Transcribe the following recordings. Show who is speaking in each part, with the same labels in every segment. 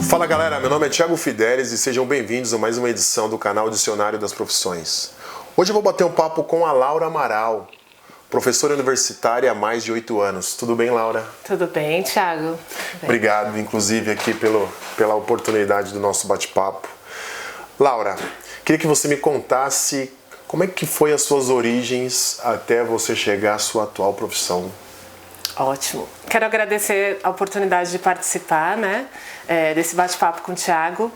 Speaker 1: Fala galera, meu nome é Thiago Fidelis e sejam bem-vindos a mais uma edição do canal Dicionário das Profissões. Hoje eu vou bater um papo com a Laura Amaral, professora universitária há mais de 8 anos. Tudo bem, Laura?
Speaker 2: Tudo bem, Thiago?
Speaker 1: Obrigado, inclusive, aqui pela oportunidade do nosso bate-papo. Laura, queria que você me contasse como é que foi as suas origens até você chegar à sua atual profissão.
Speaker 2: Ótimo. Quero agradecer a oportunidade de participar, desse bate-papo com o Thiago.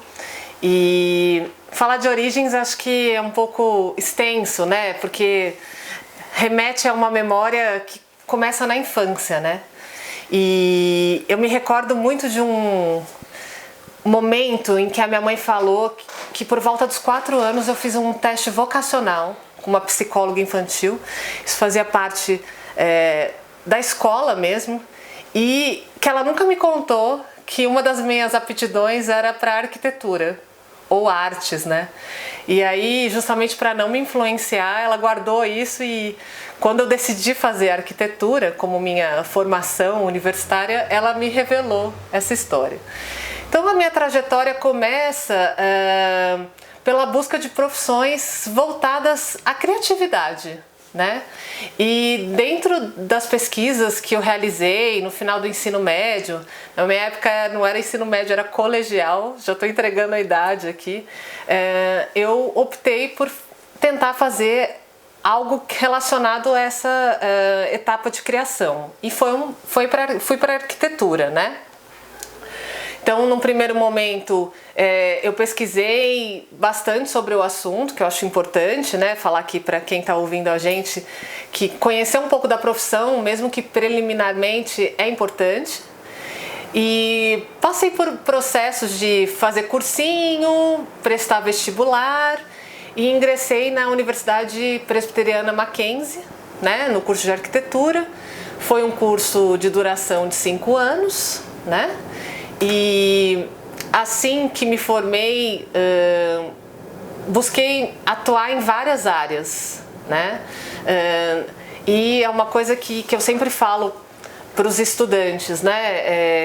Speaker 2: E falar de origens acho que é um pouco extenso, porque remete a uma memória que começa na infância, E eu me recordo muito de um momento em que a minha mãe falou que por volta dos 4 anos eu fiz um teste vocacional com uma psicóloga infantil. Isso fazia parte da escola mesmo, e que ela nunca me contou que uma das minhas aptidões era para arquitetura ou artes, E aí, justamente para não me influenciar, ela guardou isso, e quando eu decidi fazer arquitetura como minha formação universitária, ela me revelou essa história. Então a minha trajetória começa pela busca de profissões voltadas à criatividade, E dentro das pesquisas que eu realizei no final do ensino médio, na minha época não era ensino médio, era colegial, já estou entregando a idade aqui, eu optei por tentar fazer algo relacionado a essa etapa de criação, e fui para a arquitetura, Então, num primeiro momento, eu pesquisei bastante sobre o assunto, que eu acho importante, falar aqui para quem está ouvindo a gente, que conhecer um pouco da profissão, mesmo que preliminarmente, é importante. E passei por processos de fazer cursinho, prestar vestibular, e ingressei na Universidade Presbiteriana Mackenzie, no curso de arquitetura. Foi um curso de duração de 5 anos, E assim que me formei, busquei atuar em várias áreas, E é uma coisa que eu sempre falo para os estudantes,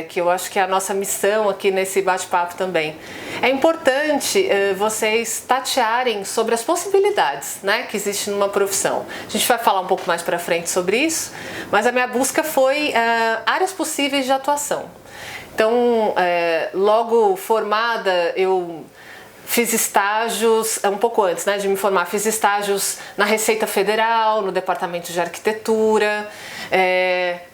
Speaker 2: que eu acho que é a nossa missão aqui nesse bate-papo também. É importante vocês tatearem sobre as possibilidades, que existem numa profissão. A gente vai falar um pouco mais para frente sobre isso, mas a minha busca foi áreas possíveis de atuação. Então, logo formada, eu fiz estágios, um pouco antes de me formar, fiz estágios na Receita Federal, no Departamento de Arquitetura,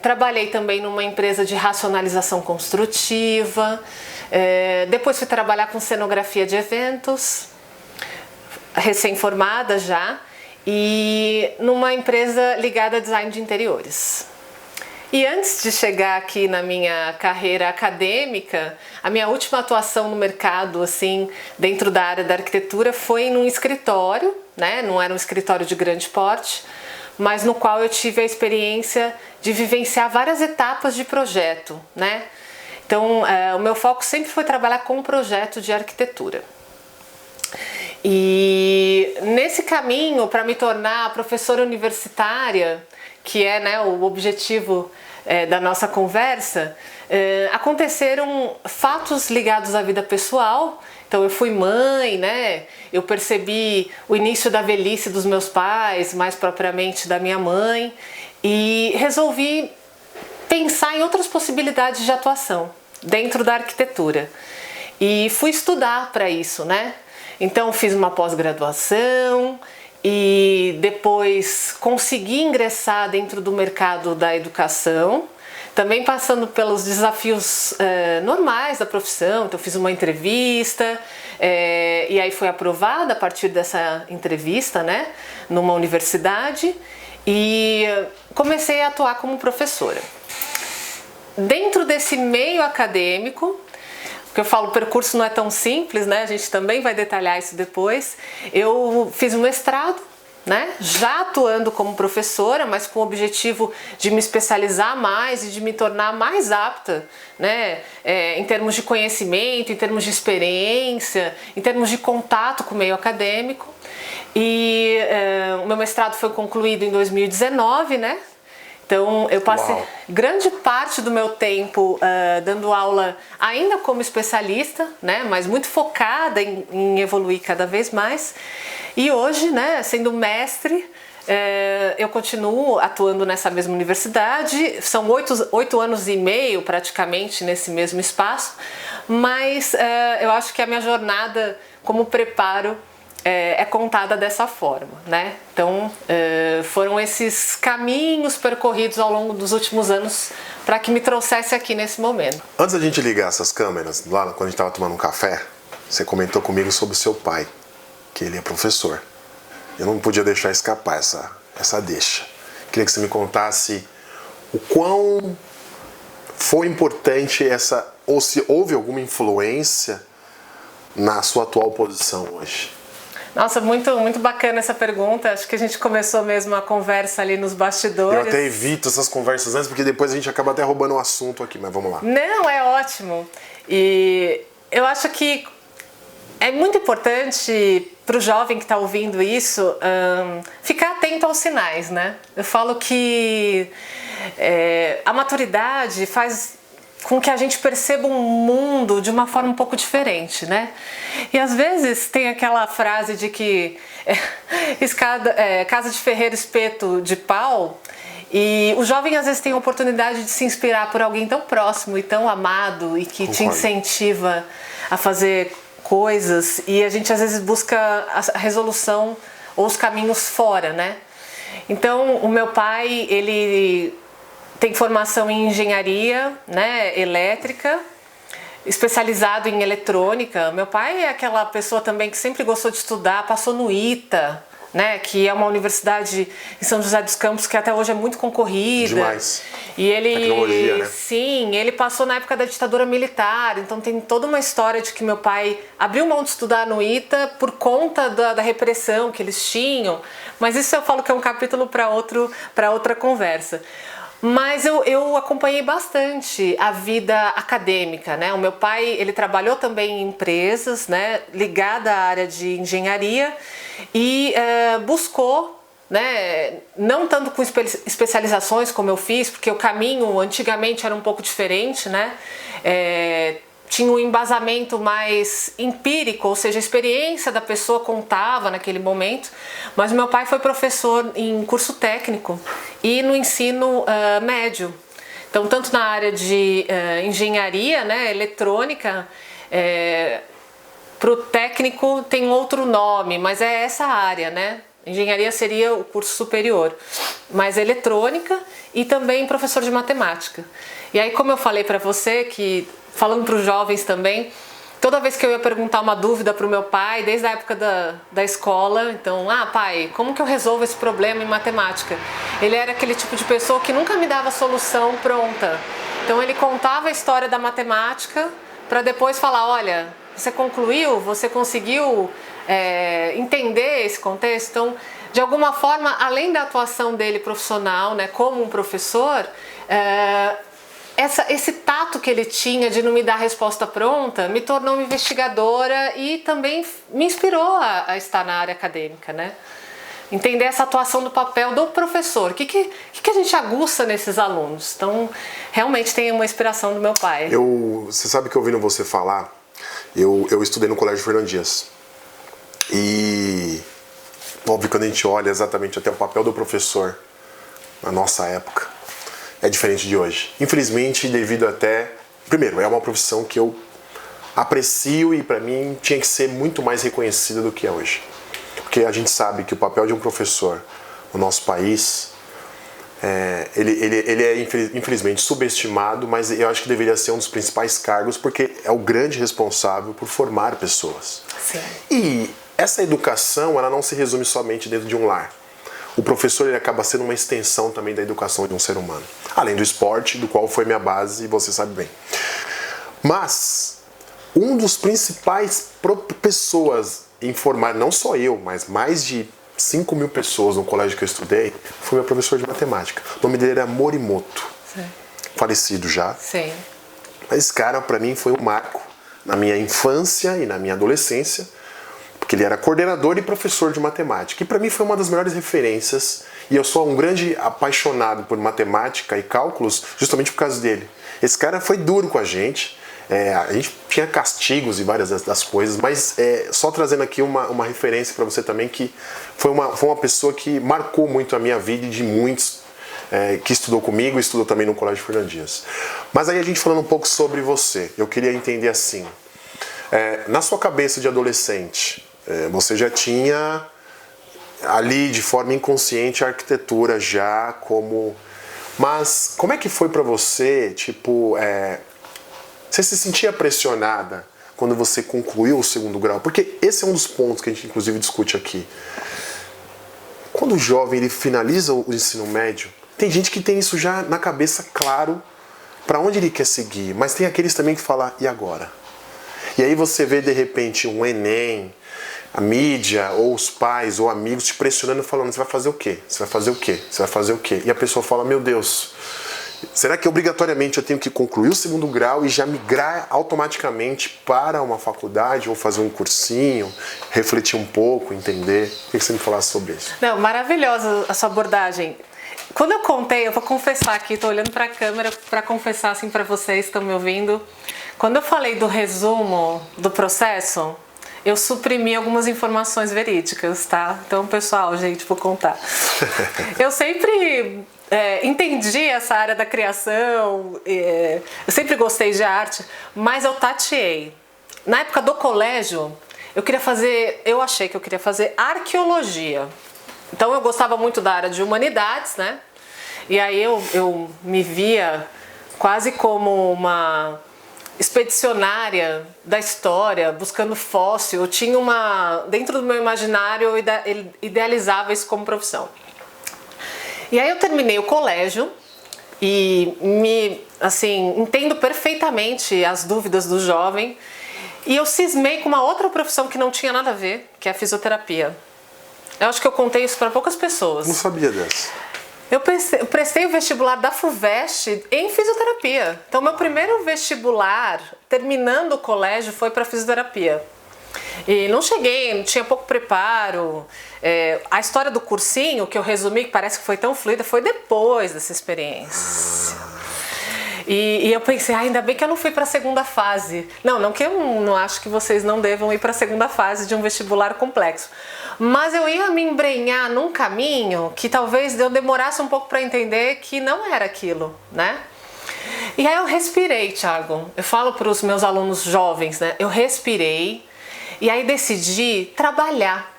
Speaker 2: trabalhei também numa empresa de racionalização construtiva, depois fui trabalhar com cenografia de eventos, recém-formada já, e numa empresa ligada a design de interiores. E antes de chegar aqui na minha carreira acadêmica, a minha última atuação no mercado, assim, dentro da área da arquitetura, foi num escritório, Não era um escritório de grande porte, mas no qual eu tive a experiência de vivenciar várias etapas de projeto, Então, o meu foco sempre foi trabalhar com um projeto de arquitetura. E nesse caminho, para me tornar professora universitária, que é o objetivo da nossa conversa, aconteceram fatos ligados à vida pessoal. Então eu fui mãe, eu percebi o início da velhice dos meus pais, mais propriamente da minha mãe, e resolvi pensar em outras possibilidades de atuação dentro da arquitetura. E fui estudar para isso, Então fiz uma pós-graduação, e depois consegui ingressar dentro do mercado da educação, também passando pelos desafios normais da profissão. Então fiz uma entrevista, e aí fui aprovada a partir dessa entrevista, numa universidade, e comecei a atuar como professora. Dentro desse meio acadêmico, porque eu falo, o percurso não é tão simples, A gente também vai detalhar isso depois. Eu fiz um mestrado, Já atuando como professora, mas com o objetivo de me especializar mais e de me tornar mais apta, em termos de conhecimento, em termos de experiência, em termos de contato com o meio acadêmico. E o meu mestrado foi concluído em 2019, Então, eu passei
Speaker 1: Uau.
Speaker 2: grande parte do meu tempo dando aula ainda como especialista, né, mas muito focada em evoluir cada vez mais. E hoje, né, sendo mestre, eu continuo atuando nessa mesma universidade. São 8 anos e meio praticamente nesse mesmo espaço, mas eu acho que a minha jornada como preparo é contada dessa forma, né? Então, foram esses caminhos percorridos ao longo dos últimos anos para que me trouxesse aqui nesse momento.
Speaker 1: Antes da gente ligar essas câmeras, lá quando a gente estava tomando um café, você comentou comigo sobre o seu pai, que ele é professor. Eu não podia deixar escapar essa deixa. Queria que você me contasse o quão foi importante ou se houve alguma influência na sua atual posição hoje.
Speaker 2: Nossa, muito, muito bacana essa pergunta. Acho que a gente começou mesmo a conversa ali nos bastidores.
Speaker 1: Eu até evito essas conversas antes, porque depois a gente acaba até roubando o assunto aqui, mas vamos lá.
Speaker 2: Não, é ótimo. E eu acho que é muito importante para o jovem que está ouvindo isso ficar atento aos sinais, né? Eu falo que a maturidade faz com que a gente perceba um mundo de uma forma um pouco diferente, né? E às vezes tem aquela frase de que casa de ferreiro, espeto de pau, e o jovem às vezes tem a oportunidade de se inspirar por alguém tão próximo e tão amado e que te incentiva a fazer coisas, e a gente às vezes busca a resolução ou os caminhos fora, né? Então, o meu pai, ele tem formação em engenharia, né, elétrica, especializado em eletrônica. Meu pai é aquela pessoa também que sempre gostou de estudar, passou no ITA, né, que é uma universidade em São José dos Campos que até hoje é muito concorrida.
Speaker 1: Demais.
Speaker 2: E ele,
Speaker 1: tecnologia, né?
Speaker 2: sim, ele passou na época da ditadura militar, então tem toda uma história de que meu pai abriu mão de estudar no ITA por conta da repressão que eles tinham, mas isso eu falo que é um capítulo para outra conversa. Mas eu acompanhei bastante a vida acadêmica, né? O meu pai, ele trabalhou também em empresas, né, ligada à área de engenharia e buscou, né, não tanto com especializações como eu fiz, porque o caminho antigamente era um pouco diferente, né? Tinha um embasamento mais empírico, ou seja, a experiência da pessoa contava naquele momento, mas meu pai foi professor em curso técnico e no ensino médio. Então, tanto na área de engenharia, né, eletrônica, para o técnico tem outro nome, mas é essa área, né? Engenharia seria o curso superior, mas eletrônica e também professor de matemática. E aí, como eu falei para você, que falando para os jovens também, toda vez que eu ia perguntar uma dúvida para o meu pai, desde a época da escola, então, pai, como que eu resolvo esse problema em matemática? Ele era aquele tipo de pessoa que nunca me dava solução pronta. Então ele contava a história da matemática para depois falar, olha, você concluiu, você conseguiu entender esse contexto? Então, de alguma forma, além da atuação dele profissional, né, como um professor, esse tato que ele tinha de não me dar resposta pronta me tornou uma investigadora e também me inspirou a estar na área acadêmica, né? Entender essa atuação do papel do professor. O que a gente aguça nesses alunos? Então, realmente tem uma inspiração do meu pai.
Speaker 1: Você sabe que ouvindo você falar, eu estudei no Colégio Fernão Dias. E, óbvio, quando a gente olha exatamente até o papel do professor na nossa época, é diferente de hoje. Infelizmente, devido até... Primeiro, é uma profissão que eu aprecio e, para mim, tinha que ser muito mais reconhecida do que é hoje. Porque a gente sabe que o papel de um professor no nosso país, ele é, infelizmente, subestimado, mas eu acho que deveria ser um dos principais cargos, porque é o grande responsável por formar pessoas.
Speaker 2: Sim.
Speaker 1: E essa educação, ela não se resume somente dentro de um lar. O professor, ele acaba sendo uma extensão também da educação de um ser humano. Além do esporte, do qual foi minha base, e você sabe bem. Mas, um dos principais pessoas em formar, não só eu, mas mais de 5 mil pessoas no colégio que eu estudei, foi meu professor de matemática. O nome dele era Morimoto. Sim. Falecido já.
Speaker 2: Sim.
Speaker 1: Mas esse cara, para mim, foi um marco na minha infância e na minha adolescência, porque ele era coordenador e professor de matemática. E para mim foi uma das melhores referências E eu sou um grande apaixonado por matemática e cálculos justamente por causa dele. Esse cara foi duro com a gente. A gente tinha castigos e várias das coisas, mas só trazendo aqui uma referência para você também, que foi uma pessoa que marcou muito a minha vida e de muitos que estudou comigo e estudou também no Colégio Fernando Dias. Mas aí a gente falando um pouco sobre você, eu queria entender assim, na sua cabeça de adolescente, você já tinha ali de forma inconsciente a arquitetura já como... Mas como é que foi para você, tipo... Você se sentia pressionada quando você concluiu o segundo grau? Porque esse é um dos pontos que a gente inclusive discute aqui. Quando o jovem ele finaliza o ensino médio, tem gente que tem isso já na cabeça claro para onde ele quer seguir, mas tem aqueles também que falam, e agora? E aí você vê de repente um Enem, a mídia, ou os pais, ou amigos te pressionando, falando, você vai fazer o quê? Você vai fazer o quê? Você vai fazer o quê? E a pessoa fala, meu Deus... Será que obrigatoriamente eu tenho que concluir o segundo grau e já migrar automaticamente para uma faculdade ou fazer um cursinho, refletir um pouco, entender? O que você me falasse sobre isso?
Speaker 2: Não, maravilhosa a sua abordagem. Quando eu contei, eu vou confessar aqui, estou olhando para a câmera para confessar assim para vocês que estão me ouvindo. Quando eu falei do resumo do processo, eu suprimi algumas informações verídicas, tá? Então, pessoal, gente, vou contar. Eu sempre... entendi essa área da criação, eu sempre gostei de arte, mas eu tateei. Na época do colégio, eu achei que eu queria fazer arqueologia. Então eu gostava muito da área de humanidades, né? E aí eu me via quase como uma expedicionária da história, buscando fóssil. Eu tinha dentro do meu imaginário, eu idealizava isso como profissão. E aí eu terminei o colégio e entendo perfeitamente as dúvidas do jovem e eu cismei com uma outra profissão que não tinha nada a ver, que é a fisioterapia. Eu acho que eu contei isso para poucas pessoas.
Speaker 1: Não sabia dessa.
Speaker 2: Eu prestei o vestibular da FUVEST em fisioterapia. Então meu primeiro vestibular, terminando o colégio, foi para fisioterapia. E não tinha pouco preparo. A história do cursinho, que eu resumi, que parece que foi tão fluida, foi depois dessa experiência. E eu pensei, ainda bem que eu não fui para a segunda fase. Não que eu não acho que vocês não devam ir para a segunda fase de um vestibular complexo. Mas eu ia me embrenhar num caminho que talvez eu demorasse um pouco para entender que não era aquilo, né? E aí eu respirei, Thiago. Eu falo para os meus alunos jovens, né? Eu respirei. E aí decidi trabalhar.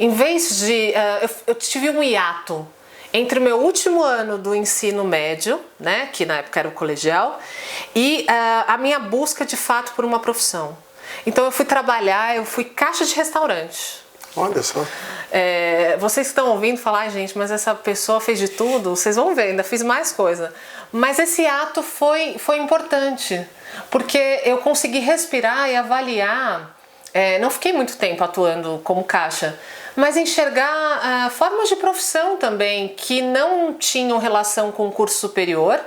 Speaker 2: Em vez de... eu tive um hiato entre o meu último ano do ensino médio, né, que na época era o colegial, e a minha busca de fato por uma profissão. Então eu fui trabalhar, eu fui caixa de restaurante.
Speaker 1: Olha só.
Speaker 2: Vocês estão ouvindo falar, gente, mas essa pessoa fez de tudo, vocês vão ver, ainda fiz mais coisa. Mas esse ato foi importante, porque eu consegui respirar e avaliar. Não fiquei muito tempo atuando como caixa, mas enxergar formas de profissão também que não tinham relação com o curso superior,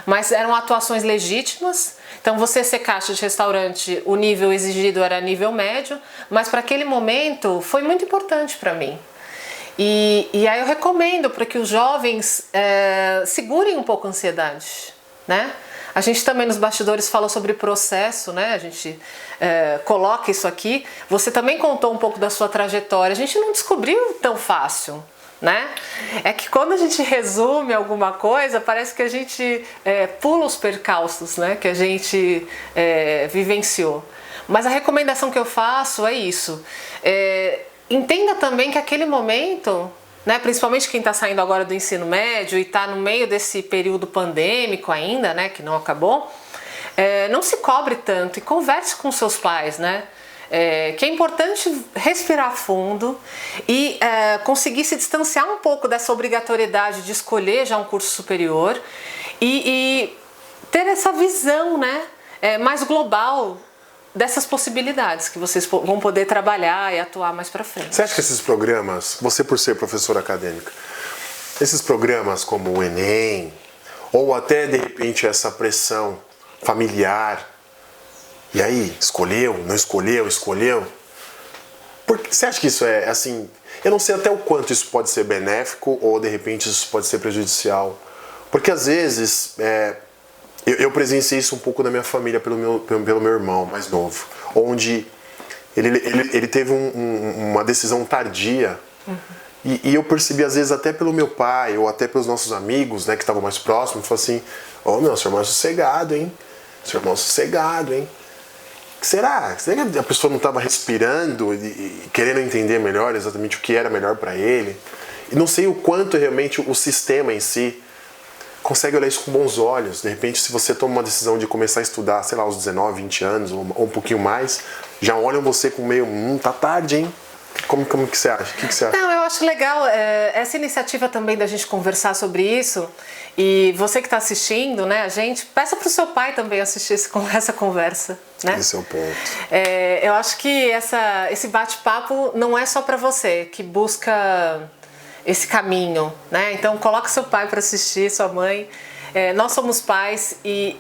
Speaker 2: mas eram atuações legítimas. Então você ser caixa de restaurante, o nível exigido era nível médio, mas para aquele momento foi muito importante para mim. E aí eu recomendo para que os jovens segurem um pouco a ansiedade, né? A gente também nos bastidores falou sobre processo, né? A gente coloca isso aqui. Você também contou um pouco da sua trajetória. A gente não descobriu tão fácil, né? É que quando a gente resume alguma coisa, parece que a gente pula os percalços, né? Que a gente vivenciou. Mas a recomendação que eu faço é isso. Entenda também que aquele momento... Né, principalmente quem está saindo agora do ensino médio e está no meio desse período pandêmico ainda, né, que não acabou, não se cobre tanto e converse com seus pais, né? Que é importante respirar fundo e conseguir se distanciar um pouco dessa obrigatoriedade de escolher já um curso superior e ter essa visão, né, mais global dessas possibilidades que vocês vão poder trabalhar e atuar mais para frente.
Speaker 1: Você acha que esses programas, você por ser professora acadêmica, esses programas como o Enem, ou até de repente essa pressão familiar, e aí, escolheu, não escolheu, escolheu, Você acha que isso é assim? Eu não sei até o quanto isso pode ser benéfico ou de repente isso pode ser prejudicial. Porque às vezes eu presenciei isso um pouco na minha família pelo meu irmão mais novo, onde ele teve uma decisão tardia. E eu percebi às vezes até pelo meu pai ou até pelos nossos amigos, né, que estavam mais próximos, falou assim: seu irmão é sossegado, hein? Seu irmão é sossegado, hein? Será que a pessoa não estava respirando e querendo entender melhor exatamente o que era melhor para ele? E não sei o quanto realmente o sistema em si consegue olhar isso com bons olhos. De repente, se você toma uma decisão de começar a estudar, sei lá, aos 19, 20 anos ou um pouquinho mais, já olham você com meio, tá tarde, hein? Como que você acha? O que você acha?
Speaker 2: Não, eu acho legal essa iniciativa também da gente conversar sobre isso. E você que está assistindo, né, a gente, peça para o seu pai também assistir essa conversa. Né?
Speaker 1: Esse é o ponto.
Speaker 2: Eu acho que esse bate-papo não é só para você que busca esse caminho, né? Então coloque seu pai para assistir, sua mãe. Nós somos pais e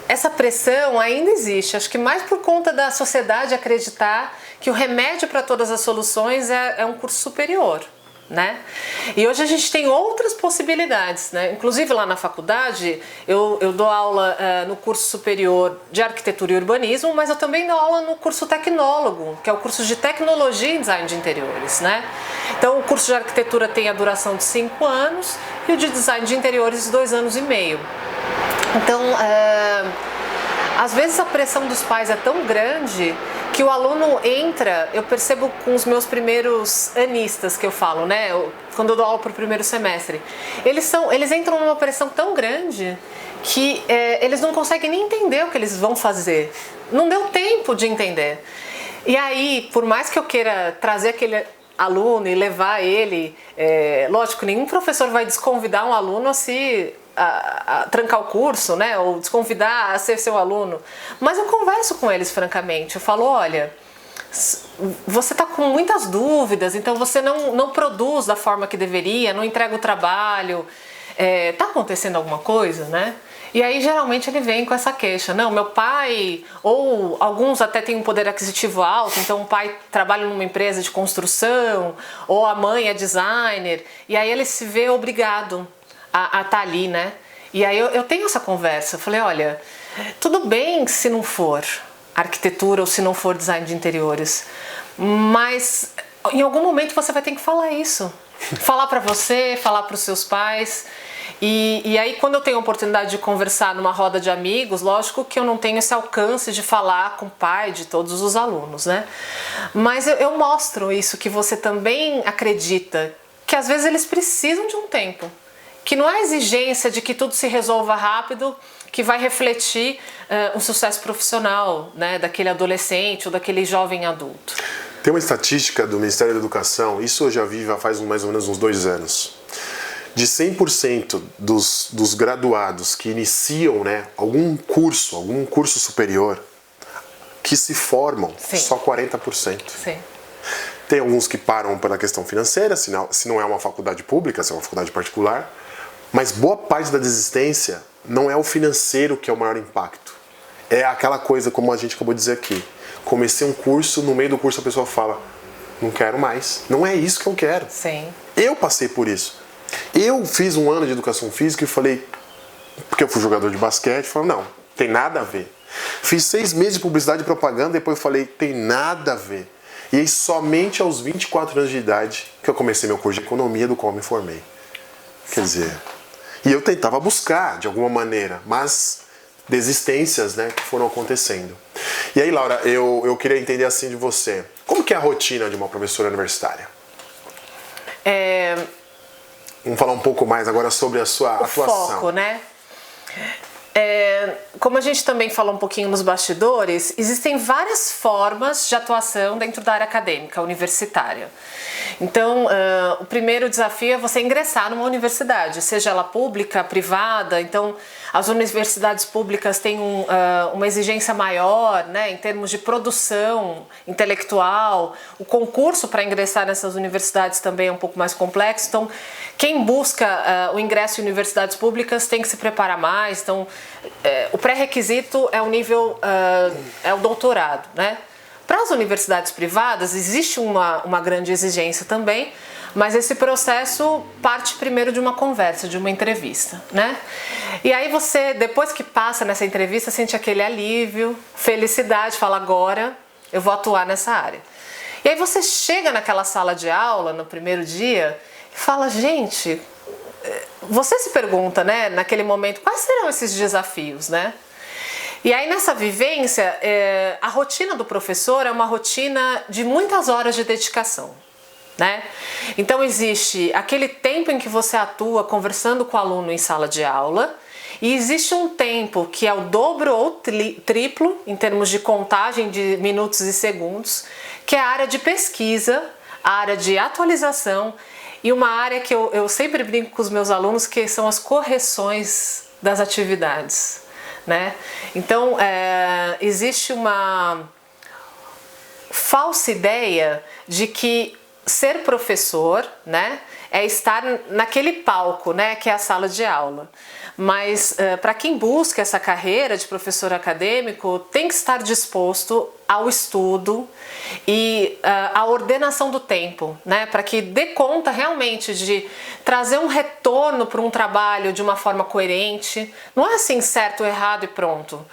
Speaker 2: essa pressão ainda existe. Acho que mais por conta da sociedade acreditar que o remédio para todas as soluções é um curso superior, né? E hoje a gente tem outras possibilidades, né? Inclusive lá na faculdade eu dou aula no curso superior de arquitetura e urbanismo, mas eu também dou aula no curso tecnólogo, que é o curso de tecnologia e design de interiores, né? Então o curso de arquitetura tem a duração de 5 anos e o de design de interiores de 2 anos e meio. Então às vezes a pressão dos pais é tão grande que o aluno entra, eu percebo com os meus primeiros anistas que eu falo, né? Quando eu dou aula para o primeiro semestre, eles entram numa pressão tão grande que eles não conseguem nem entender o que eles vão fazer. Não deu tempo de entender. E aí, por mais que eu queira trazer aquele aluno e levar ele, lógico, nenhum professor vai desconvidar um aluno a trancar o curso, né, ou desconvidar a ser seu aluno, mas eu converso com eles francamente, eu falo, olha, você está com muitas dúvidas, então você não produz da forma que deveria, não entrega o trabalho, está acontecendo alguma coisa, né? E aí geralmente ele vem com essa queixa, não, meu pai, ou alguns até têm um poder aquisitivo alto, então o pai trabalha numa empresa de construção, ou a mãe é designer, e aí ele se vê obrigado a estar ali, né? E aí eu tenho essa conversa, eu falei, olha, tudo bem se não for arquitetura ou se não for design de interiores, mas em algum momento você vai ter que falar isso. Falar para você, falar para os seus pais. E aí quando eu tenho a oportunidade de conversar numa roda de amigos, lógico que eu não tenho esse alcance de falar com o pai de todos os alunos, né? Mas eu mostro isso, que você também acredita que às vezes eles precisam de um tempo. Que não há exigência de que tudo se resolva rápido, que vai refletir um sucesso profissional, né, daquele adolescente ou daquele jovem adulto.
Speaker 1: Tem uma estatística do Ministério da Educação, isso eu já vi já faz mais ou menos uns 2 anos. De 100% dos graduados que iniciam, né, algum curso superior, que se formam,
Speaker 2: Sim.
Speaker 1: Só 40%.
Speaker 2: Sim.
Speaker 1: Tem alguns que param pela questão financeira, se não é uma faculdade pública, se é uma faculdade particular. Mas boa parte da desistência não é o financeiro que é o maior impacto. É aquela coisa, como a gente acabou de dizer aqui. Comecei um curso, no meio do curso a pessoa fala, não quero mais. Não é isso que eu quero.
Speaker 2: Sim.
Speaker 1: Eu passei por isso. Eu fiz 1 ano de educação física e falei, porque eu fui jogador de basquete, falei, não, tem nada a ver. Fiz 6 meses de publicidade e propaganda, depois eu falei, tem nada a ver. E aí somente aos 24 anos de idade que eu comecei meu curso de economia, do qual me formei. Quer dizer, e eu tentava buscar de alguma maneira, mas desistências, né, que foram acontecendo. E aí, Laura, eu queria entender assim de você, como que é a rotina de uma professora universitária? Vamos falar um pouco mais agora sobre a sua atuação.
Speaker 2: Foco, né? Como a gente também falou um pouquinho nos bastidores, existem várias formas de atuação dentro da área acadêmica, universitária. Então, o primeiro desafio é você ingressar numa universidade, seja ela pública, privada. Então, as universidades públicas têm uma exigência maior, né, em termos de produção intelectual. O concurso para ingressar nessas universidades também é um pouco mais complexo. Então, quem busca o ingresso em universidades públicas tem que se preparar mais. Então, o pré-requisito é o nível, é o doutorado, né? Para as universidades privadas existe uma grande exigência também, mas esse processo parte primeiro de uma conversa, de uma entrevista, né? E aí você, depois que passa nessa entrevista, sente aquele alívio, felicidade, fala agora eu vou atuar nessa área. E aí você chega naquela sala de aula no primeiro dia e fala, gente, você se pergunta, né, naquele momento, quais serão esses desafios, né? E aí nessa vivência, a rotina do professor é uma rotina de muitas horas de dedicação, né? Então existe aquele tempo em que você atua conversando com o aluno em sala de aula, e existe um tempo que é o dobro ou triplo em termos de contagem de minutos e segundos, que é a área de pesquisa, a área de atualização e uma área que eu sempre brinco com os meus alunos, que são as correções das atividades, né? Então existe uma falsa ideia de que ser professor, né, é estar naquele palco, né, que é a sala de aula. Mas para quem busca essa carreira de professor acadêmico, tem que estar disposto ao estudo e à ordenação do tempo, né, para que dê conta realmente de trazer um retorno para um trabalho de uma forma coerente. Não é assim certo ou errado e pronto.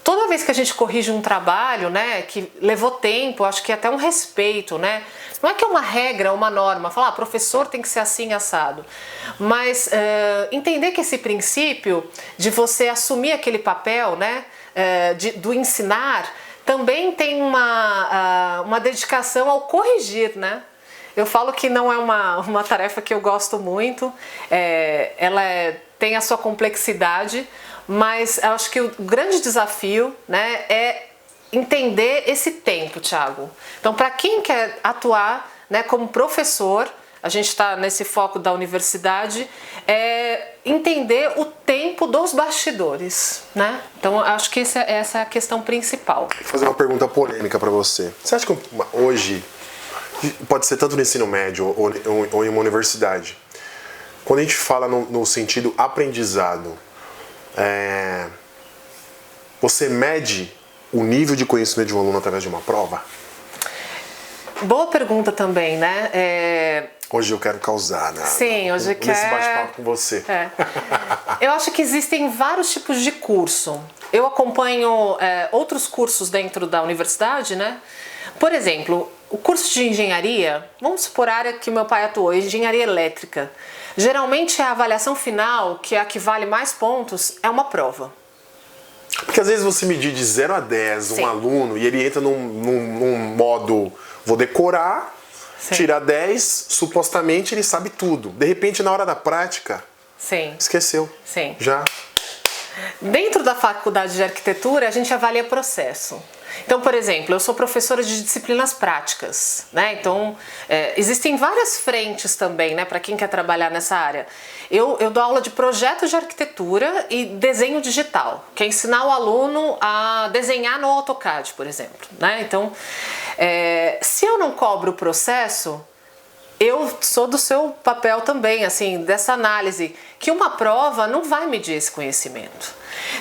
Speaker 2: Toda vez que a gente corrige um trabalho, né, que levou tempo, acho que é até um respeito, né? Não é que é uma regra, uma norma, falar, professor tem que ser assim, assado. Mas entender que esse princípio de você assumir aquele papel, né, do ensinar, também tem uma dedicação ao corrigir, né? Eu falo que não é uma tarefa que eu gosto muito, ela tem a sua complexidade, mas eu acho que o grande desafio, né, é entender esse tempo, Thiago. Então, para quem quer atuar, né, como professor, a gente está nesse foco da universidade, entender o tempo dos bastidores, né? Então, acho que essa é a questão principal.
Speaker 1: Vou fazer uma pergunta polêmica para você. Você acha que hoje, pode ser tanto no ensino médio ou em uma universidade, quando a gente fala no sentido aprendizado, você mede o nível de conhecimento de um aluno através de uma prova?
Speaker 2: Boa pergunta também, né?
Speaker 1: Hoje eu quero causar, né?
Speaker 2: Sim, hoje eu quero...
Speaker 1: Nesse bate-papo com você.
Speaker 2: Eu acho que existem vários tipos de curso. Eu acompanho outros cursos dentro da universidade, né? Por exemplo, o curso de engenharia, vamos supor a área que meu pai atuou, engenharia elétrica. Geralmente a avaliação final, que é a que vale mais pontos, é uma prova.
Speaker 1: Porque às vezes você medir de 0 a 10 um aluno e ele entra num modo, vou decorar, tirar 10, supostamente ele sabe tudo. De repente, na hora da prática, esqueceu. Já.
Speaker 2: Dentro da faculdade de arquitetura, a gente avalia processo. Então, por exemplo, eu sou professora de disciplinas práticas, né? Então, existem várias frentes também, né, para quem quer trabalhar nessa área. Eu dou aula de projetos de arquitetura e desenho digital, que é ensinar o aluno a desenhar no AutoCAD, por exemplo, né? Então, se eu não cobro o processo, eu sou do seu papel também, assim, dessa análise, que uma prova não vai medir esse conhecimento.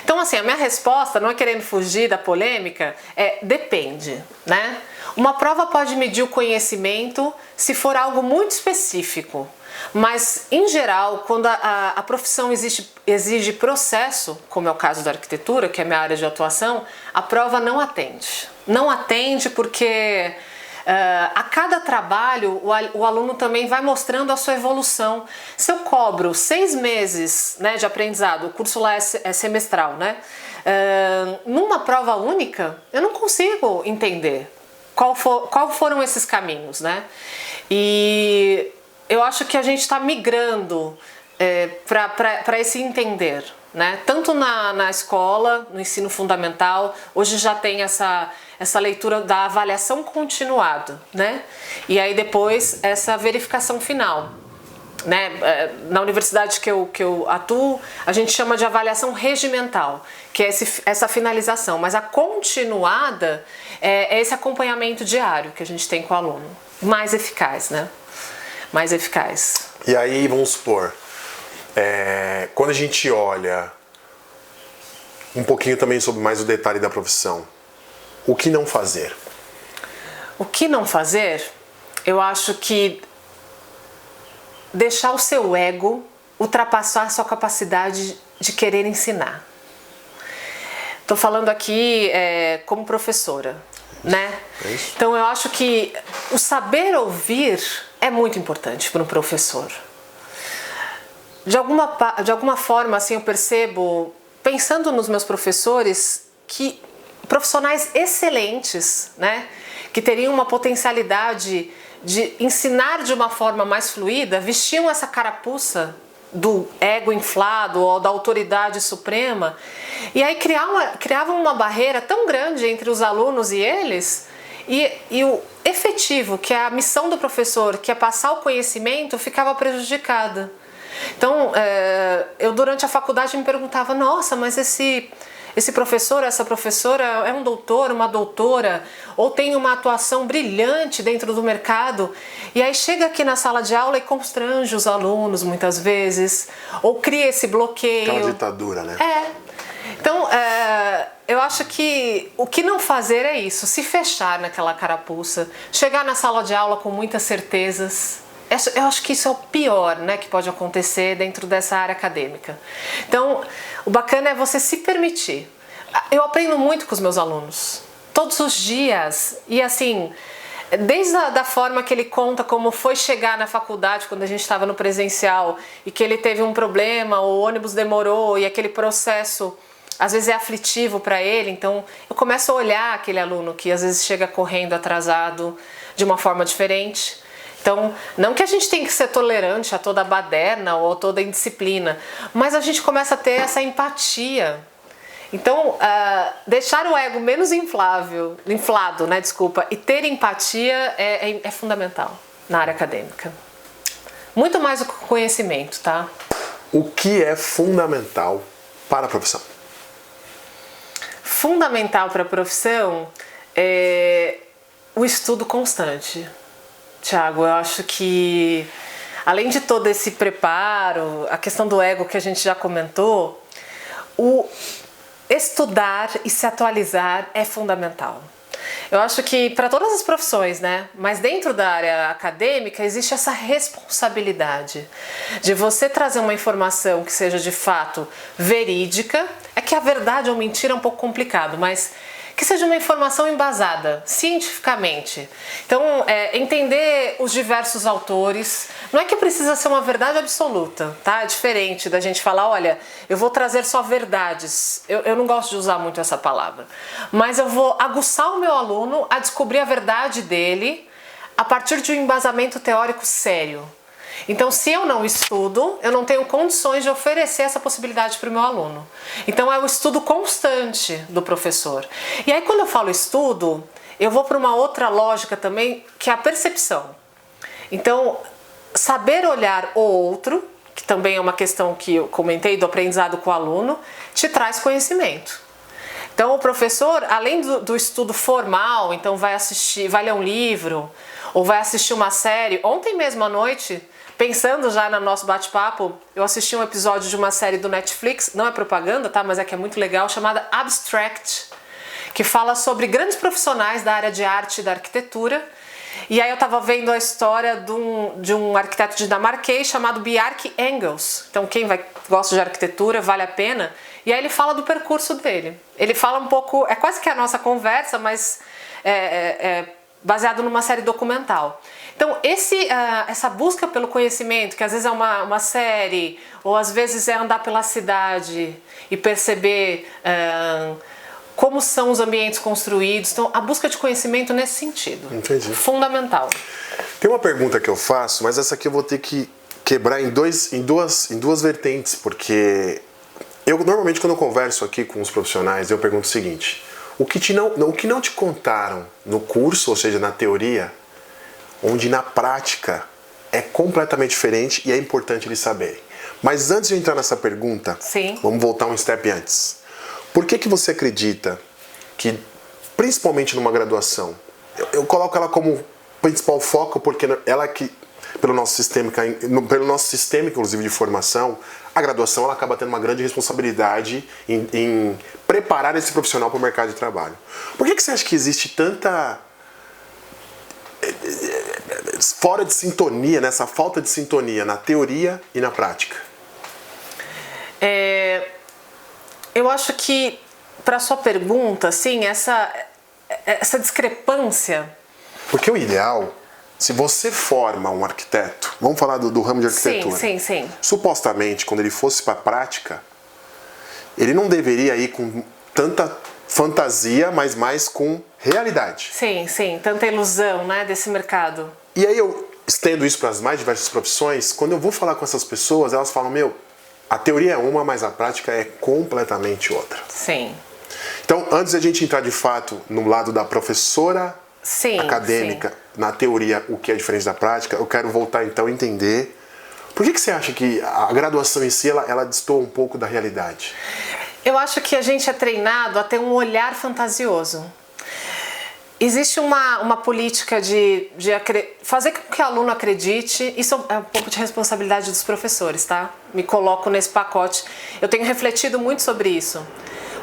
Speaker 2: Então, assim, a minha resposta, não é querendo fugir da polêmica, depende, né? Uma prova pode medir o conhecimento se for algo muito específico, mas, em geral, quando a profissão exige processo, como é o caso da arquitetura, que é a minha área de atuação, a prova não atende. Não atende porque... a cada trabalho o aluno também vai mostrando a sua evolução. Se eu cobro 6 meses, né, de aprendizado, o curso lá é semestral, né? Numa prova única, eu não consigo entender qual foram esses caminhos, né? E eu acho que a gente está migrando para esse entender, né? Tanto na escola, no ensino fundamental, hoje já tem essa leitura da avaliação continuada, né? E aí depois essa verificação final, né? Na universidade que eu atuo, a gente chama de avaliação regimental, que é essa finalização, mas a continuada é esse acompanhamento diário que a gente tem com o aluno, mais eficaz, né? Mais eficaz.
Speaker 1: E aí, vamos supor, quando a gente olha um pouquinho também sobre mais o detalhe da profissão, o que não fazer?
Speaker 2: O que não fazer? Eu acho que deixar o seu ego ultrapassar a sua capacidade de querer ensinar. Estou falando aqui como professora, né? Então eu acho que o saber ouvir é muito importante para um professor. De alguma forma, assim, eu percebo, pensando nos meus professores, que profissionais excelentes, né, que teriam uma potencialidade de ensinar de uma forma mais fluida, vestiam essa carapuça do ego inflado ou da autoridade suprema, e aí criavam uma barreira tão grande entre os alunos e eles, e o efetivo, que é a missão do professor, que é passar o conhecimento, ficava prejudicada. Então, eu durante a faculdade me perguntava, nossa, mas esse professor, essa professora é um doutor, uma doutora, ou tem uma atuação brilhante dentro do mercado, e aí chega aqui na sala de aula e constrange os alunos muitas vezes, ou cria esse bloqueio.
Speaker 1: Aquela ditadura, né?
Speaker 2: Então, eu acho que o que não fazer é isso, se fechar naquela carapuça, chegar na sala de aula com muitas certezas. Eu acho que isso é o pior, né, que pode acontecer dentro dessa área acadêmica. Então, o bacana é você se permitir. Eu aprendo muito com os meus alunos, todos os dias. E assim, desde a forma que ele conta como foi chegar na faculdade quando a gente estava no presencial e que ele teve um problema, o ônibus demorou e aquele processo às vezes é aflitivo para ele. Então, eu começo a olhar aquele aluno que às vezes chega correndo atrasado de uma forma diferente. Então, não que a gente tem que ser tolerante a toda baderna ou a toda indisciplina, mas a gente começa a ter essa empatia. Então, deixar o ego menos inflado, né, e ter empatia é fundamental na área acadêmica. Muito mais do que o conhecimento, tá?
Speaker 1: O que é fundamental para a profissão?
Speaker 2: Fundamental para a profissão é o estudo constante. Tiago, eu acho que, além de todo esse preparo, a questão do ego que a gente já comentou, o estudar e se atualizar é fundamental. Eu acho que para todas as profissões, né? Mas dentro da área acadêmica existe essa responsabilidade de você trazer uma informação que seja de fato verídica. É que a verdade ou mentira é um pouco complicado, mas que seja uma informação embasada cientificamente. Então, entender os diversos autores, não é que precisa ser uma verdade absoluta, tá? É diferente da gente falar, olha, eu vou trazer só verdades. Eu não gosto de usar muito essa palavra, mas eu vou aguçar o meu aluno a descobrir a verdade dele a partir de um embasamento teórico sério. Então, se eu não estudo, eu não tenho condições de oferecer essa possibilidade para o meu aluno. Então, é o estudo constante do professor. E aí, quando eu falo estudo, eu vou para uma outra lógica também, que é a percepção. Então, saber olhar o outro, que também é uma questão que eu comentei do aprendizado com o aluno, te traz conhecimento. Então, o professor, além do estudo formal, então vai ler um livro, ou vai assistir uma série. Ontem mesmo à noite, pensando já no nosso bate-papo, eu assisti um episódio de uma série do Netflix, não é propaganda, tá? Mas é que é muito legal, chamada Abstract, que fala sobre grandes profissionais da área de arte e da arquitetura. E aí eu estava vendo a história de um arquiteto dinamarquês chamado Bjarke Ingels. Então quem gosta de arquitetura, vale a pena. E aí ele fala do percurso dele. Ele fala um pouco, é quase que a nossa conversa, mas baseado numa série documental. Então, essa busca pelo conhecimento, que às vezes é uma série, ou às vezes é andar pela cidade e perceber como são os ambientes construídos. Então, a busca de conhecimento nesse sentido.
Speaker 1: Entendi.
Speaker 2: Fundamental.
Speaker 1: Tem uma pergunta que eu faço, mas essa aqui eu vou ter que quebrar em duas vertentes, porque eu normalmente quando eu converso aqui com os profissionais, eu pergunto o seguinte: o que não te contaram no curso, ou seja, na teoria, onde na prática é completamente diferente e é importante eles saberem. Mas antes de eu entrar nessa pergunta,
Speaker 2: Sim.
Speaker 1: Vamos voltar um step antes. Por que você acredita que, principalmente numa graduação, eu coloco ela como principal foco porque ela que, pelo nosso sistema, inclusive de formação, a graduação ela acaba tendo uma grande responsabilidade em preparar esse profissional para o mercado de trabalho. Por que você acha que existe tanta fora de sintonia, nessa falta de sintonia na teoria e na prática?
Speaker 2: Eu acho que, para sua pergunta, assim, essa discrepância...
Speaker 1: Porque o ideal, se você forma um arquiteto, vamos falar do ramo de arquitetura.
Speaker 2: Sim.
Speaker 1: Supostamente, quando ele fosse para a prática, ele não deveria ir com tanta fantasia, mas mais com realidade.
Speaker 2: Sim, tanta ilusão, né, desse mercado.
Speaker 1: E aí eu estendo isso para as mais diversas profissões, quando eu vou falar com essas pessoas, elas falam, a teoria é uma, mas a prática é completamente outra.
Speaker 2: Sim.
Speaker 1: Então, antes de a gente entrar de fato no lado da professora acadêmica, na teoria, o que é diferente da prática, eu quero voltar então a entender por que você acha que a graduação em si, ela destoa um pouco da realidade?
Speaker 2: Eu acho que a gente é treinado a ter um olhar fantasioso. Existe uma política de fazer com que o aluno acredite. Isso é um pouco de responsabilidade dos professores, tá? Me coloco nesse pacote. Eu tenho refletido muito sobre isso.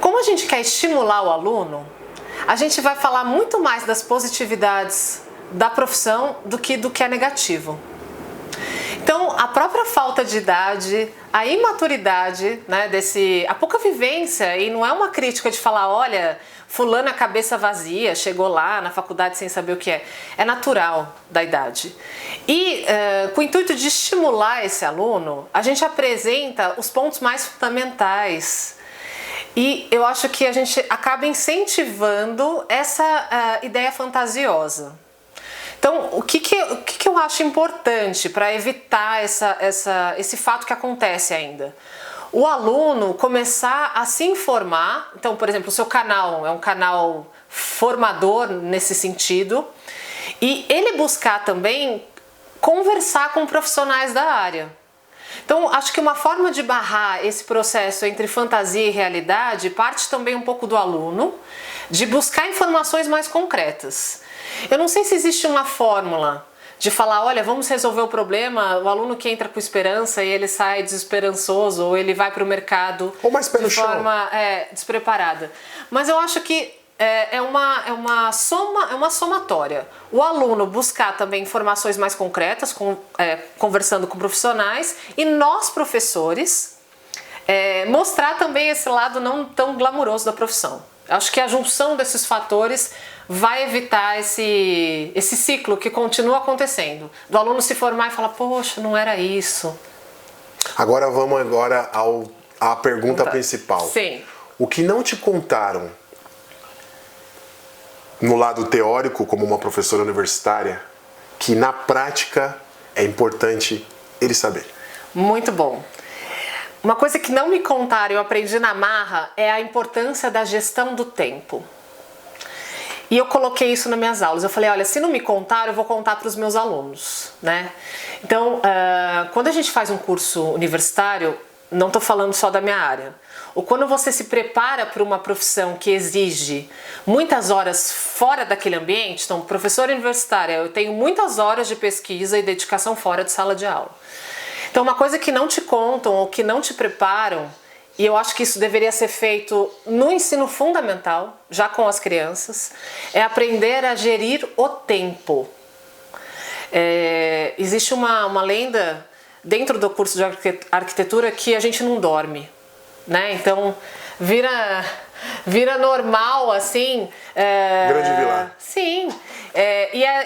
Speaker 2: Como a gente quer estimular o aluno, a gente vai falar muito mais das positividades da profissão do que é negativo. Então, a própria falta de idade, a imaturidade, né, a pouca vivência, e não é uma crítica de falar, olha, fulano é cabeça vazia, chegou lá na faculdade sem saber o que é natural da idade. E com o intuito de estimular esse aluno, a gente apresenta os pontos mais fundamentais. E eu acho que a gente acaba incentivando essa ideia fantasiosa. Então, o que eu acho importante para evitar esse fato que acontece ainda? O aluno começar a se informar. Então, por exemplo, o seu canal é um canal formador nesse sentido, e ele buscar também conversar com profissionais da área. Então, acho que uma forma de barrar esse processo entre fantasia e realidade parte também um pouco do aluno, de buscar informações mais concretas. Eu não sei se existe uma fórmula de falar, olha, vamos resolver o problema, o aluno que entra com esperança e ele sai desesperançoso, ou ele vai para o mercado
Speaker 1: de
Speaker 2: forma despreparada. Mas eu acho que é uma somatória. O aluno buscar também informações mais concretas, conversando com profissionais, e nós, professores, mostrar também esse lado não tão glamuroso da profissão. Acho que a junção desses fatores vai evitar esse ciclo que continua acontecendo. Do aluno se formar e falar, poxa, não era isso.
Speaker 1: Agora vamos à pergunta principal.
Speaker 2: Sim.
Speaker 1: O que não te contaram no lado teórico, como uma professora universitária, que na prática é importante ele saber?
Speaker 2: Muito bom. Uma coisa que não me contaram e eu aprendi na marra é a importância da gestão do tempo. E eu coloquei isso nas minhas aulas. Eu falei, olha, se não me contaram, eu vou contar para os meus alunos, né? Então, quando a gente faz um curso universitário, não estou falando só da minha área, ou quando você se prepara para uma profissão que exige muitas horas fora daquele ambiente, então, professora universitária, eu tenho muitas horas de pesquisa e dedicação fora de sala de aula. Então, uma coisa que não te contam ou que não te preparam, e eu acho que isso deveria ser feito no ensino fundamental, já com as crianças, é aprender a gerir o tempo. Existe uma lenda dentro do curso de arquitetura que a gente não dorme, né? Então, vira normal, assim...
Speaker 1: Grande vilã.
Speaker 2: Sim.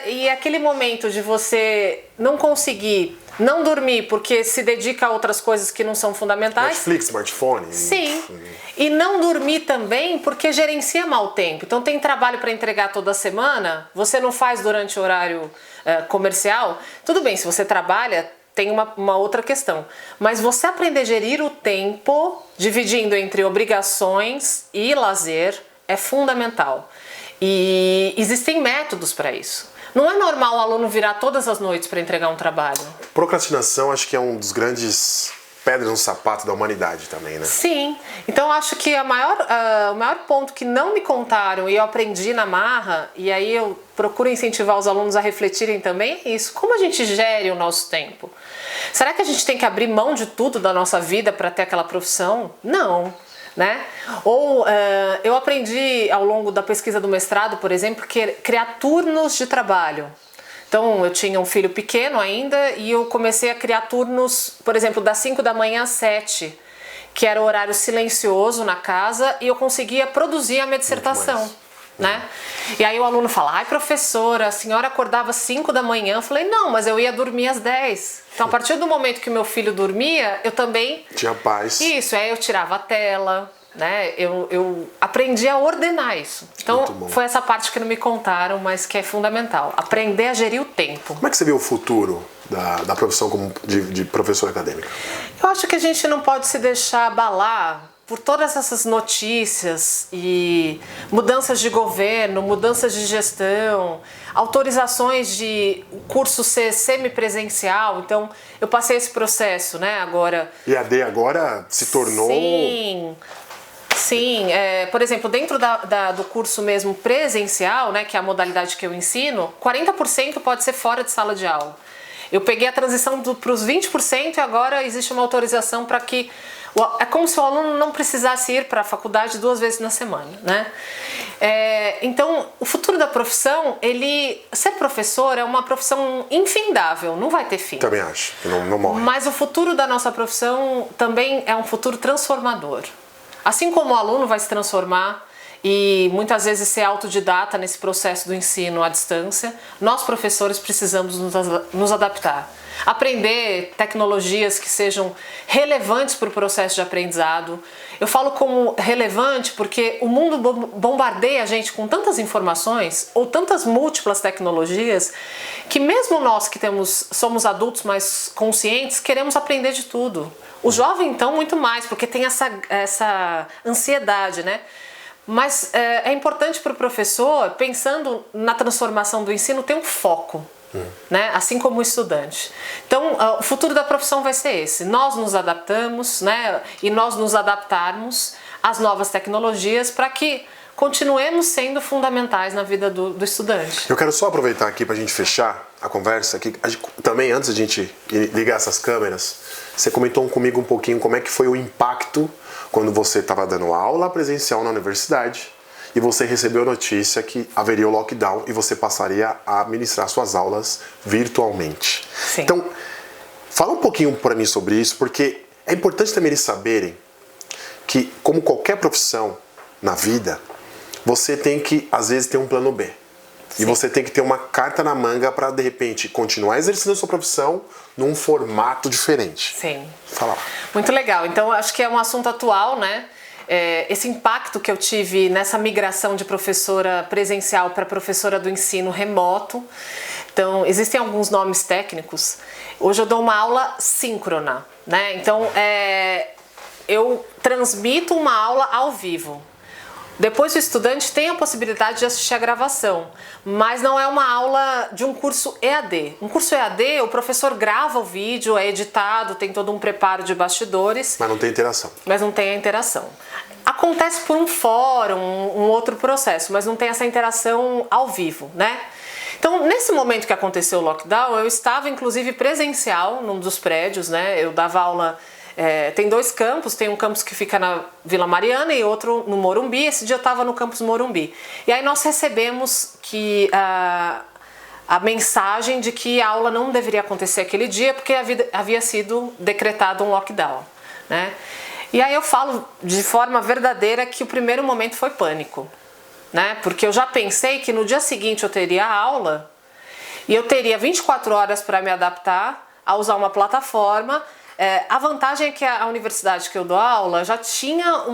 Speaker 2: E aquele momento de você não conseguir não dormir porque se dedica a outras coisas que não são fundamentais.
Speaker 1: Netflix, smartphone.
Speaker 2: Sim. E não dormir também porque gerencia mal o tempo. Então tem trabalho para entregar toda semana, você não faz durante o horário comercial. Tudo bem, se você trabalha, tem uma outra questão. Mas você aprender a gerir o tempo, dividindo entre obrigações e lazer, é fundamental. E existem métodos para isso. Não é normal o aluno virar todas as noites para entregar um trabalho.
Speaker 1: Procrastinação acho que é um dos grandes pedras no sapato da humanidade também, né?
Speaker 2: Sim. Então acho que o maior ponto que não me contaram e eu aprendi na marra, e aí eu procuro incentivar os alunos a refletirem também, é isso. Como a gente gere o nosso tempo? Será que a gente tem que abrir mão de tudo da nossa vida para ter aquela profissão? Não. Né? Ou eu aprendi ao longo da pesquisa do mestrado, por exemplo, que criar turnos de trabalho. Então, eu tinha um filho pequeno ainda e eu comecei a criar turnos, por exemplo, das 5 da manhã às 7, que era o horário silencioso na casa, e eu conseguia produzir a minha dissertação, né? E aí o aluno fala, ai professora, a senhora acordava às 5 da manhã. Eu falei, não, mas eu ia dormir às 10. Então, a partir do momento que meu filho dormia, eu também...
Speaker 1: Tinha paz.
Speaker 2: Isso, aí eu tirava a tela, né? Eu aprendi a ordenar isso. Então, foi essa parte que não me contaram, mas que é fundamental. Aprender a gerir o tempo.
Speaker 1: Como é que você vê o futuro da profissão como de professor acadêmico?
Speaker 2: Eu acho que a gente não pode se deixar abalar por todas essas notícias e mudanças de governo, mudanças de gestão, autorizações de curso ser semipresencial. Então, eu passei esse processo, né, agora.
Speaker 1: EAD agora se tornou...
Speaker 2: Sim, por exemplo, dentro do curso mesmo presencial, né, que é a modalidade que eu ensino, 40% pode ser fora de sala de aula. Eu peguei a transição para os 20% e agora existe uma autorização para que... É como se o aluno não precisasse ir para a faculdade 2 vezes na semana, né? Então, o futuro da profissão, ser professor é uma profissão infindável, não vai ter fim.
Speaker 1: Também acho, que não morre.
Speaker 2: Mas o futuro da nossa profissão também é um futuro transformador. Assim como o aluno vai se transformar e muitas vezes ser autodidata nesse processo do ensino à distância, nós professores precisamos nos adaptar. Aprender tecnologias que sejam relevantes para o processo de aprendizado. Eu falo como relevante porque o mundo bombardeia a gente com tantas informações ou tantas múltiplas tecnologias que mesmo nós que somos adultos mais conscientes queremos aprender de tudo. O jovem então muito mais, porque tem essa ansiedade, né? Mas é importante para o professor, pensando na transformação do ensino, ter um foco. Né? Assim como o estudante. Então, o futuro da profissão vai ser esse. Nós nos adaptamos, né? E nós nos adaptarmos às novas tecnologias para que continuemos sendo fundamentais na vida do estudante.
Speaker 1: Eu quero só aproveitar aqui para a gente fechar a conversa. Também, antes de a gente ligar essas câmeras, você comentou comigo um pouquinho como é que foi o impacto quando você estava dando aula presencial na universidade e você recebeu a notícia que haveria o lockdown e você passaria a ministrar suas aulas virtualmente.
Speaker 2: Sim.
Speaker 1: Então, fala um pouquinho para mim sobre isso, porque é importante também eles saberem que, como qualquer profissão na vida, você tem que, às vezes, ter um plano B. Sim. E você tem que ter uma carta na manga para, de repente, continuar exercendo a sua profissão num formato diferente.
Speaker 2: Sim.
Speaker 1: Fala lá.
Speaker 2: Muito legal. Então, acho que é um assunto atual, né? Esse impacto que eu tive nessa migração de professora presencial para professora do ensino remoto. Então, existem alguns nomes técnicos. Hoje eu dou uma aula síncrona, né? Então, eu transmito uma aula ao vivo. Depois o estudante tem a possibilidade de assistir a gravação, mas não é uma aula de um curso EAD. Um curso EAD, o professor grava o vídeo, é editado, tem todo um preparo de bastidores.
Speaker 1: Mas não tem interação.
Speaker 2: Mas não tem a interação. Acontece por um fórum, um outro processo, mas não tem essa interação ao vivo, né? Então, nesse momento que aconteceu o lockdown, eu estava inclusive presencial num dos prédios, né? Eu dava aula... tem 2 campos, tem um campus que fica na Vila Mariana e outro no Morumbi. Esse dia eu estava no campus Morumbi. E aí nós recebemos a mensagem de que a aula não deveria acontecer aquele dia porque havia sido decretado um lockdown, né? E aí eu falo de forma verdadeira que o primeiro momento foi pânico, né? Porque eu já pensei que no dia seguinte eu teria a aula e eu teria 24 horas para me adaptar a usar uma plataforma. A vantagem é que a universidade que eu dou aula já tinha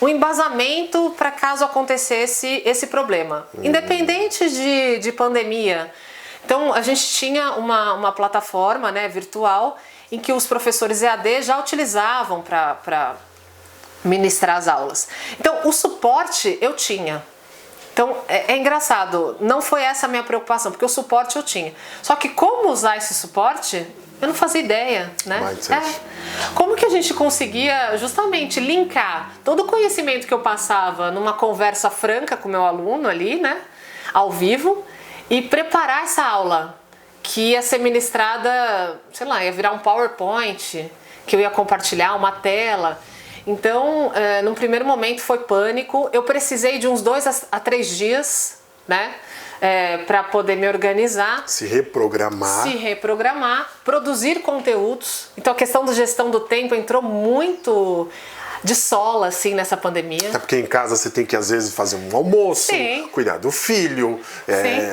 Speaker 2: um embasamento para caso acontecesse esse problema, independente de pandemia. Então a gente tinha uma plataforma, né, virtual em que os professores EAD já utilizavam para ministrar as aulas. Então o suporte eu tinha. Então é engraçado, não foi essa a minha preocupação, porque o suporte eu tinha. Só que como usar esse suporte... eu não fazia ideia, né? Como que a gente conseguia justamente linkar todo o conhecimento que eu passava numa conversa franca com o meu aluno ali, né? Ao vivo, e preparar essa aula que ia ser ministrada, sei lá, ia virar um PowerPoint, que eu ia compartilhar uma tela. Então, num primeiro momento foi pânico. Eu precisei de uns 2 a 3 dias, né? para poder me organizar.
Speaker 1: Se reprogramar.
Speaker 2: Produzir conteúdos. Então a questão da gestão do tempo entrou muito de sola, assim, nessa pandemia.
Speaker 1: É porque em casa você tem que, às vezes, fazer um almoço,
Speaker 2: Sim.
Speaker 1: cuidar do filho,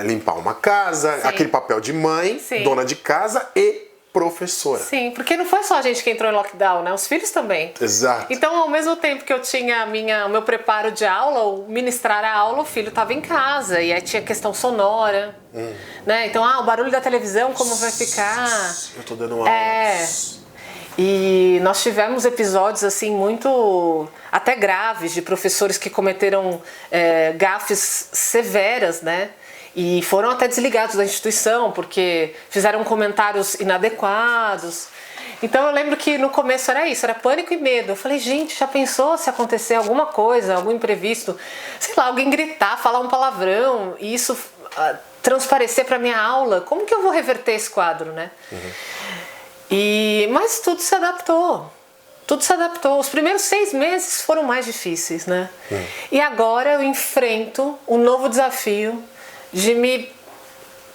Speaker 1: limpar uma casa,
Speaker 2: Sim.
Speaker 1: aquele papel de mãe,
Speaker 2: Sim.
Speaker 1: dona de casa e professora.
Speaker 2: Sim, porque não foi só a gente que entrou em lockdown, né? Os filhos também.
Speaker 1: Exato.
Speaker 2: Então, ao mesmo tempo que eu tinha o meu preparo de aula, ou ministrar a aula, o filho estava em casa. E aí tinha questão sonora, né? Então, o barulho da televisão, como vai ficar?
Speaker 1: Eu tô dando uma aula.
Speaker 2: E nós tivemos episódios, assim, muito até graves, de professores que cometeram gafes severas, né? E foram até desligados da instituição, porque fizeram comentários inadequados. Então eu lembro que no começo era isso, era pânico e medo. Eu falei, gente, já pensou se acontecer alguma coisa, algum imprevisto? Sei lá, alguém gritar, falar um palavrão, e isso transparecer para minha aula? Como que eu vou reverter esse quadro, né? Mas tudo se adaptou. Tudo se adaptou. Os primeiros 6 meses foram mais difíceis, né? E agora eu enfrento um novo desafio de me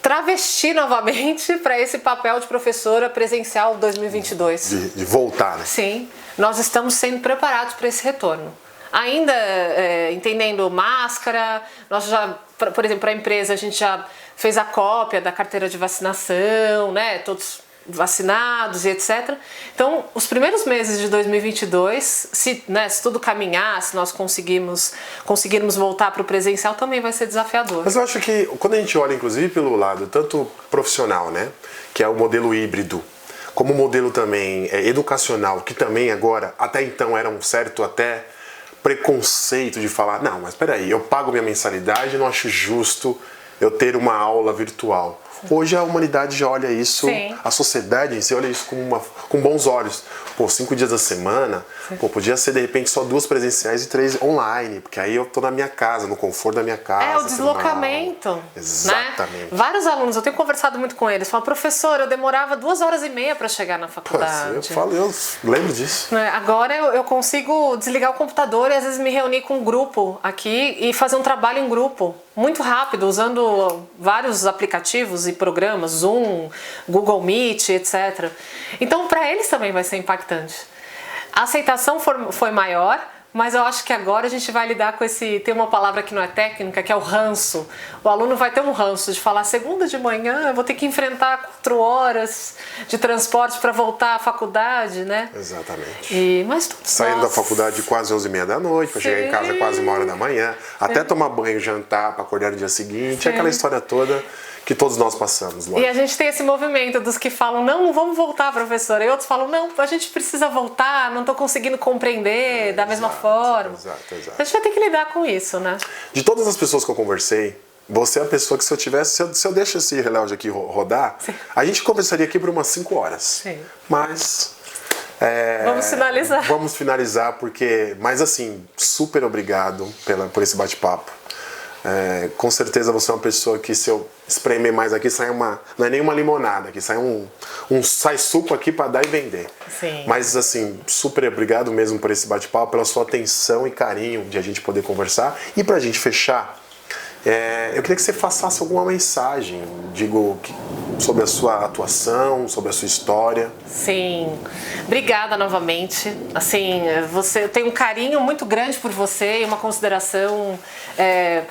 Speaker 2: travestir novamente para esse papel de professora presencial 2022.
Speaker 1: De voltar, né?
Speaker 2: Sim, nós estamos sendo preparados para esse retorno. Ainda entendendo máscara, nós já, por exemplo, para a empresa a gente já fez a cópia da carteira de vacinação, né? Todos vacinados e etc. Então, os primeiros meses de 2022, se tudo caminhar, se nós conseguirmos voltar para o presencial, também vai ser desafiador.
Speaker 1: Mas eu acho que quando a gente olha, inclusive, pelo lado tanto profissional, né, que é o modelo híbrido, como o modelo também educacional, que também agora, até então, era um certo até preconceito de falar, não, mas peraí, eu pago minha mensalidade, não acho justo eu ter uma aula virtual. Hoje a humanidade já olha isso,
Speaker 2: Sim.
Speaker 1: a sociedade em si olha isso com bons olhos. 5 dias da semana, podia ser de repente só 2 presenciais e 3 online, porque aí eu tô na minha casa, no conforto da minha casa.
Speaker 2: O deslocamento.
Speaker 1: Exatamente.
Speaker 2: Né? Vários alunos, eu tenho conversado muito com eles, falam, professor, eu demorava 2h30 para chegar na faculdade.
Speaker 1: Eu lembro disso.
Speaker 2: Agora eu consigo desligar o computador e às vezes me reunir com um grupo aqui e fazer um trabalho em grupo. Muito rápido, usando vários aplicativos e programas, Zoom, Google Meet, etc. Então, para eles também vai ser impactante. A aceitação foi maior, mas eu acho que agora a gente vai lidar com tem uma palavra que não é técnica, que é o ranço. O aluno vai ter um ranço de falar, segunda de manhã eu vou ter que enfrentar 4 horas de transporte para voltar à faculdade, né?
Speaker 1: Exatamente.
Speaker 2: Mas tudo
Speaker 1: saindo da faculdade quase 11h30 da noite, para chegar em casa quase 1h da manhã, até tomar banho, jantar, para acordar no dia seguinte, aquela história toda que todos nós passamos. Lógico.
Speaker 2: E a gente tem esse movimento dos que falam, não vamos voltar, professora. E outros falam, não, a gente precisa voltar, não estou conseguindo compreender da mesma forma.
Speaker 1: Exato.
Speaker 2: A gente vai ter que lidar com isso, né?
Speaker 1: De todas as pessoas que eu conversei, você é a pessoa que se eu deixo esse relógio aqui rodar,
Speaker 2: Sim.
Speaker 1: a gente conversaria aqui por umas 5 horas.
Speaker 2: Sim.
Speaker 1: Mas...
Speaker 2: vamos finalizar.
Speaker 1: Vamos finalizar, mas assim, super obrigado por esse bate-papo. Com certeza você é uma pessoa que, se eu espremer mais aqui, não é nenhuma limonada, que sai suco aqui para dar e vender.
Speaker 2: Sim.
Speaker 1: Mas assim, super obrigado mesmo por esse bate-papo, pela sua atenção e carinho de a gente poder conversar. E pra gente fechar, eu queria que você passasse alguma mensagem, sobre a sua atuação, sobre a sua história.
Speaker 2: Sim, obrigada novamente. Assim, eu tenho um carinho muito grande por você e uma consideração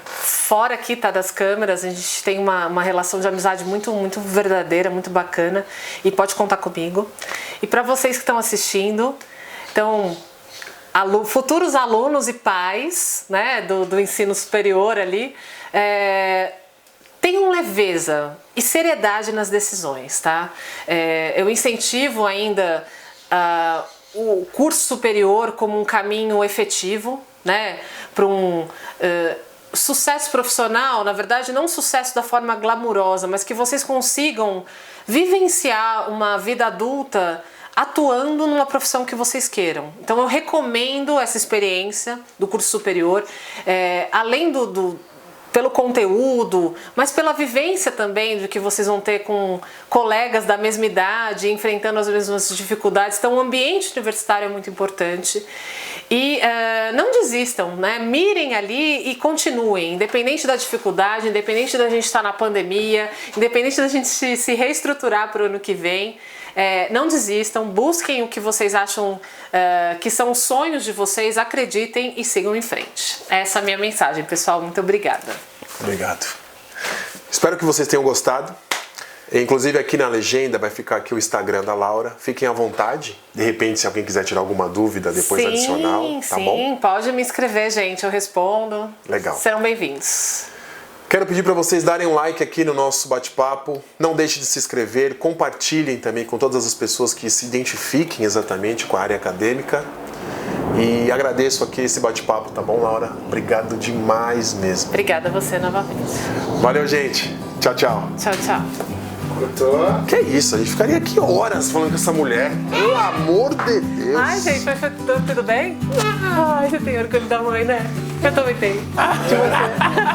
Speaker 2: fora aqui, das câmeras. A gente tem uma relação de amizade muito, muito verdadeira, muito bacana, e pode contar comigo. E para vocês que estão assistindo, então, futuros alunos e pais, né, do ensino superior ali, tenham leveza e seriedade nas decisões, tá? Eu incentivo ainda o curso superior como um caminho efetivo, né, para um sucesso profissional. Na verdade, não um sucesso da forma glamurosa, mas que vocês consigam vivenciar uma vida adulta atuando numa profissão que vocês queiram. Então eu recomendo essa experiência do curso superior, além pelo conteúdo, mas pela vivência também de que vocês vão ter com colegas da mesma idade, enfrentando as mesmas dificuldades. Então o ambiente universitário é muito importante. E não desistam, né? Mirem ali e continuem, independente da dificuldade, independente da gente estar na pandemia, independente da gente se reestruturar para o ano que vem. Não desistam, busquem o que vocês acham que são os sonhos de vocês, acreditem e sigam em frente. Essa é a minha mensagem, pessoal. Muito obrigada.
Speaker 1: Obrigado. Espero que vocês tenham gostado. Inclusive aqui na legenda vai ficar aqui o Instagram da Laura. Fiquem à vontade. De repente, se alguém quiser tirar alguma dúvida depois adicional, tá bom?
Speaker 2: Sim, pode me escrever, gente. Eu respondo.
Speaker 1: Legal.
Speaker 2: Serão bem-vindos.
Speaker 1: Quero pedir para vocês darem um like aqui no nosso bate-papo. Não deixe de se inscrever. Compartilhem também com todas as pessoas que se identifiquem exatamente com a área acadêmica. E agradeço aqui esse bate-papo, tá bom, Laura? Obrigado demais mesmo.
Speaker 2: Obrigada a você novamente.
Speaker 1: Valeu, gente. Tchau, tchau.
Speaker 2: Tchau, tchau.
Speaker 1: Que é isso? A gente ficaria aqui horas falando com essa mulher. Pelo amor de Deus.
Speaker 2: Ai, gente, mas tudo bem? Ai, você tem orgulho da mãe, né? Eu também tenho. De você.